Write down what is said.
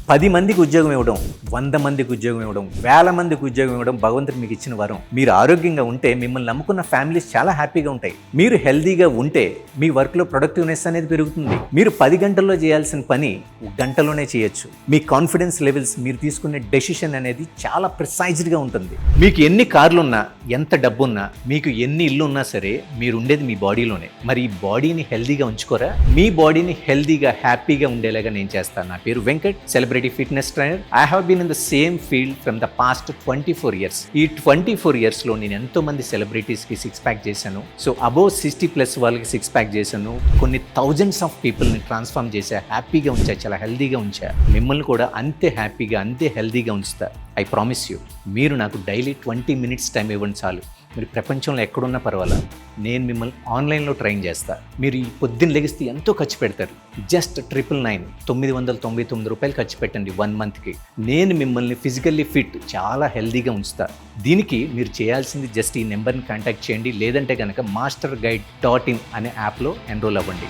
10 మందికి ఉద్యోగం ఇవ్వడం, 100 మందికి ఉద్యోగం ఇవ్వడం, వేల మందికి ఉద్యోగం ఇవ్వడం భగవంతుడు మీకు ఇచ్చిన వరం. మీరు ఆరోగ్యంగా ఉంటే మిమ్మల్ని నమ్ముకున్న ఫ్యామిలీస్ చాలా హ్యాపీగా ఉంటాయి. మీరు హెల్దీగా ఉంటే మీ వర్క్లో ప్రొడక్టివ్నెస్ అనేది పెరుగుతుంది. మీరు 10 గంటల్లో చేయాల్సిన పని గంటలోనే చేయొచ్చు. మీ కాన్ఫిడెన్స్ లెవెల్స్, మీరు తీసుకునే డెసిషన్ అనేది చాలా ప్రిసైజ్డ్గా ఉంటుంది. మీకు ఎన్ని కార్లు ఉన్నా, ఎంత డబ్బు ఉన్నా, మీకు ఎన్ని ఇల్లు ఉన్నా సరే మీరు ఉండేది మీ బాడీలోనే. మరి ఈ బాడీని హెల్దీగా ఉంచుకోరా? మీ బాడీని హెల్దీగా హ్యాపీగా ఉండేలాగా నేను చేస్తాను. నా పేరు Venkat, celebrity fitness trainer. I have been in the same field from the past 24 years. ఈ 24 years లో నేను ఎంతో మంది సెలబ్రిటీస్కి 6 ప్యాక్ చేశాను. సో అబోవ్ 60+ వాళ్ళకి 6 ప్యాక్ చేశాను. కొన్ని థౌజండ్స్ ఆఫ్ పీపుల్ని ట్రాన్స్ఫార్మ్ చేశా, హ్యాపీగా ఉంచా, చాలా హెల్దీగా ఉంచా. మిమ్మల్ని కూడా అంతే హ్యాపీగా, అంతే హెల్దీగా ఉంచుతా. I promise you. మీరు నాకు డైలీ 20 minutes టైం ఇవ్వండి చాలు. మీరు ప్రపంచంలో ఎక్కడున్నా పర్వాలా, నేను మిమ్మల్ని ఆన్లైన్లో ట్రైన్ చేస్తా. మీరు ఈ పొద్దున్న లెగిస్తే ఎంతో ఖర్చు పెడతారు. జస్ట్ 999 రూపాయలు ఖర్చు పెట్టండి 1 monthకి. నేను మిమ్మల్ని ఫిజికల్లీ ఫిట్, చాలా హెల్దీగా ఉంచుతా. దీనికి మీరు చేయాల్సింది జస్ట్ ఈ నెంబర్ని కాంటాక్ట్ చేయండి, లేదంటే కనుక masterguide.in అనే యాప్లో ఎన్రోల్ అవ్వండి.